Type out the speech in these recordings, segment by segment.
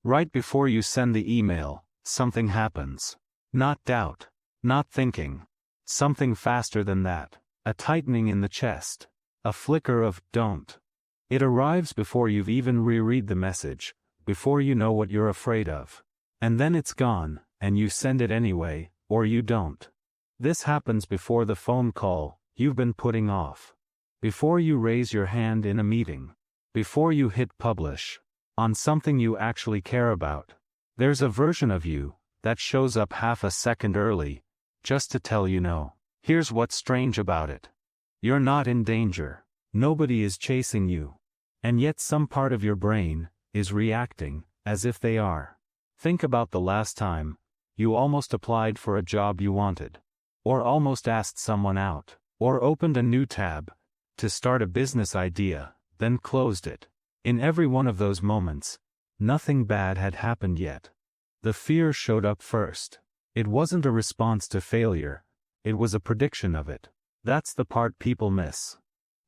Right before you send the email, something happens. Not doubt. Not thinking. Something faster than that. A tightening in the chest. A flicker of don't. It arrives before you've even reread the message, before you know what you're afraid of. And then it's gone, and you send it anyway, or you don't. This happens before the phone call you've been putting off. Before you raise your hand in a meeting. Before you hit publish. On something you actually care about. There's a version of you that shows up half a second early, just to tell you no. Here's what's strange about it. You're not in danger. Nobody is chasing you. And yet some part of your brain is reacting as if they are. Think about the last time you almost applied for a job you wanted, or almost asked someone out, or opened a new tab to start a business idea, then closed it. In every one of those moments, nothing bad had happened yet. The fear showed up first. It wasn't a response to failure, it was a prediction of it. That's the part people miss.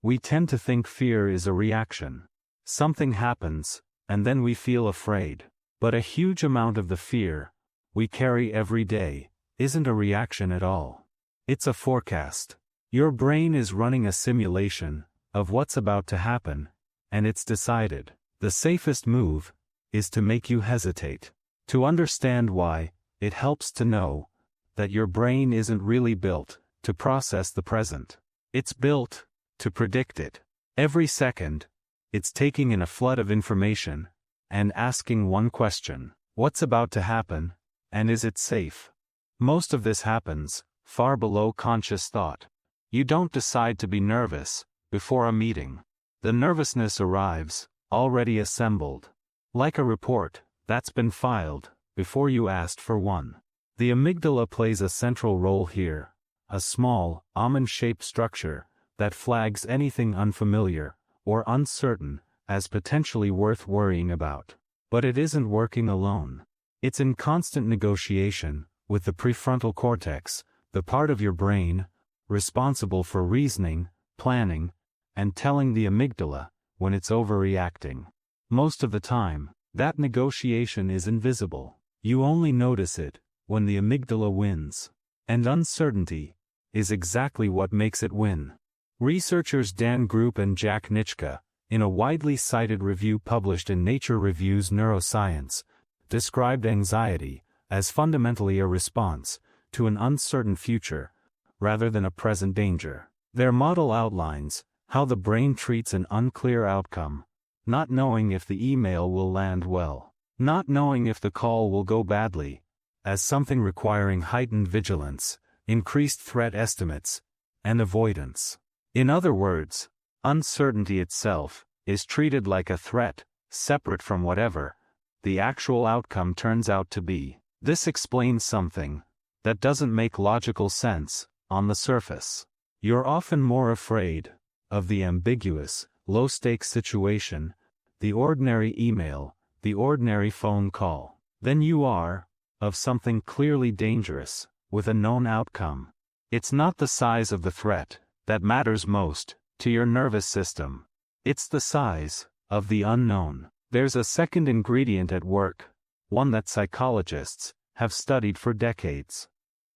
We tend to think fear is a reaction. Something happens, and then we feel afraid. But a huge amount of the fear we carry every day isn't a reaction at all. It's a forecast. Your brain is running a simulation of what's about to happen, and it's decided. The safest move is to make you hesitate. To understand why, it helps to know that your brain isn't really built to process the present. It's built to predict it. Every second, it's taking in a flood of information and asking one question: what's about to happen, and is it safe? Most of this happens far below conscious thought. You don't decide to be nervous before a meeting. The nervousness arrives, already assembled. Like a report that's been filed before you asked for one. The amygdala plays a central role here, a small, almond-shaped structure that flags anything unfamiliar or uncertain as potentially worth worrying about. But it isn't working alone. It's in constant negotiation with the prefrontal cortex, the part of your brain responsible for reasoning, planning, and telling the amygdala when it's overreacting. Most of the time, that negotiation is invisible. You only notice it when the amygdala wins. And uncertainty is exactly what makes it win. Researchers Dan Group and Jack Nitschke, in a widely cited review published in Nature Reviews Neuroscience, described anxiety as fundamentally a response to an uncertain future, rather than a present danger. Their model outlines how the brain treats an unclear outcome, not knowing if the email will land well, not knowing if the call will go badly, as something requiring heightened vigilance, increased threat estimates, and avoidance. In other words, uncertainty itself is treated like a threat, separate from whatever the actual outcome turns out to be. This explains something that doesn't make logical sense on the surface. You're often more afraid of the ambiguous, low-stakes situation, the ordinary email, the ordinary phone call, than you are of something clearly dangerous, with a known outcome. It's not the size of the threat that matters most to your nervous system. It's the size of the unknown. There's a second ingredient at work, one that psychologists have studied for decades.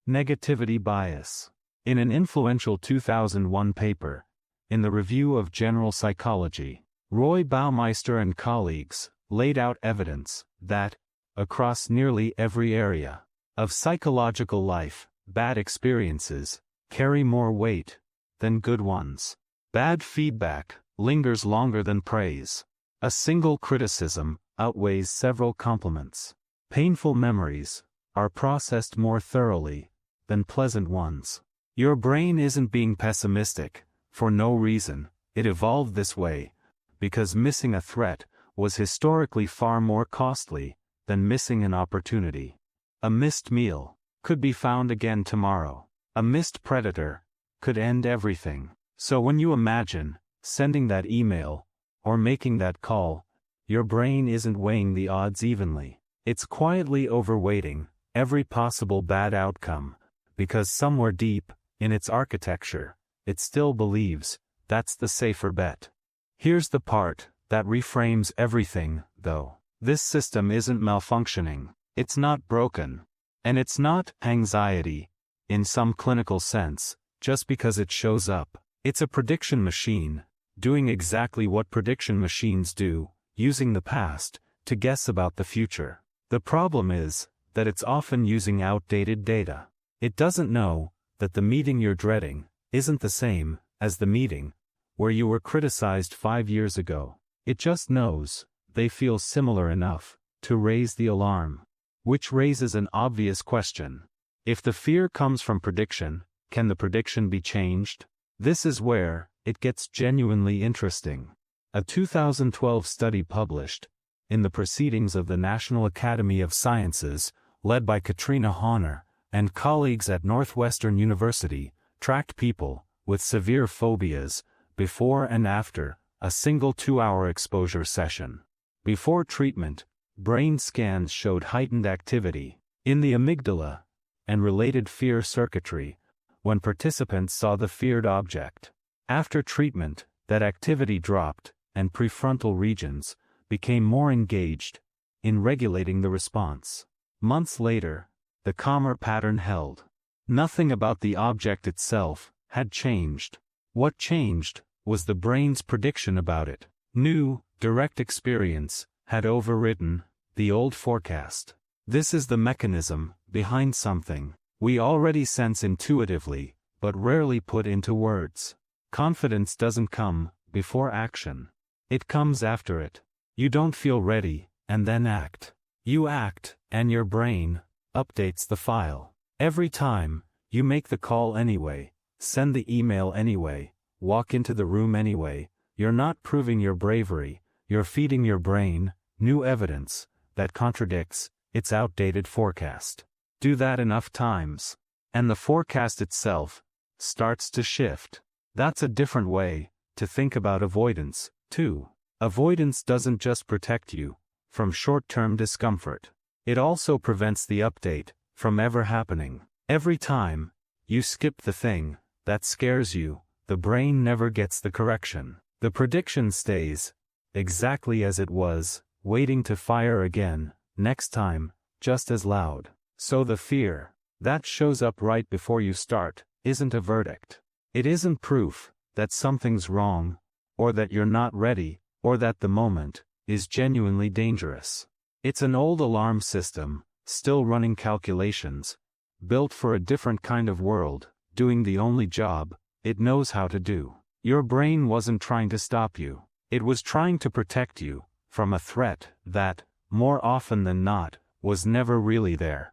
Negativity bias. In an influential 2001 paper, in the Review of General Psychology, Roy Baumeister and colleagues laid out evidence that, across nearly every area of psychological life, bad experiences carry more weight than good ones. Bad feedback lingers longer than praise. A single criticism outweighs several compliments. Painful memories are processed more thoroughly than pleasant ones. Your brain isn't being pessimistic for no reason. It evolved this way because missing a threat was historically far more costly than missing an opportunity. A missed meal could be found again tomorrow. A missed predator could end everything. So when you imagine sending that email or making that call, your brain isn't weighing the odds evenly. It's quietly overweighting every possible bad outcome, because somewhere deep in its architecture, it still believes that's the safer bet. Here's the part that reframes everything, though. This system isn't malfunctioning, it's not broken. And it's not anxiety, in some clinical sense, just because it shows up. It's a prediction machine, doing exactly what prediction machines do, using the past to guess about the future. The problem is that it's often using outdated data. It doesn't know that the meeting you're dreading isn't the same as the meeting where you were criticized 5 years ago. It just knows they feel similar enough to raise the alarm. Which raises an obvious question. If the fear comes from prediction, can the prediction be changed? This is where it gets genuinely interesting. A 2012 study published in the Proceedings of the National Academy of Sciences, led by Katrina Honor and colleagues at Northwestern University, tracked people with severe phobias before and after a single 2-hour exposure session. Before treatment, brain scans showed heightened activity in the amygdala and related fear circuitry when participants saw the feared object. After treatment, that activity dropped, and prefrontal regions became more engaged in regulating the response. Months later, the calmer pattern held. Nothing about the object itself had changed. What changed was the brain's prediction about it. New, direct experience had overridden the old forecast. This is the mechanism behind something we already sense intuitively, but rarely put into words. Confidence doesn't come before action. It comes after it. You don't feel ready, and then act. You act, and your brain updates the file. Every time you make the call anyway, send the email anyway, walk into the room anyway, you're not proving your bravery, you're feeding your brain new evidence that contradicts its outdated forecast. Do that enough times, and the forecast itself starts to shift. That's a different way to think about avoidance, too. Avoidance doesn't just protect you from short-term discomfort. It also prevents the update from ever happening. Every time you skip the thing that scares you, the brain never gets the correction. The prediction stays exactly as it was, waiting to fire again, next time, just as loud. So the fear that shows up right before you start isn't a verdict. It isn't proof that something's wrong, or that you're not ready, or that the moment is genuinely dangerous. It's an old alarm system, still running calculations, built for a different kind of world, doing the only job it knows how to do. Your brain wasn't trying to stop you. It was trying to protect you from a threat that, more often than not, was never really there.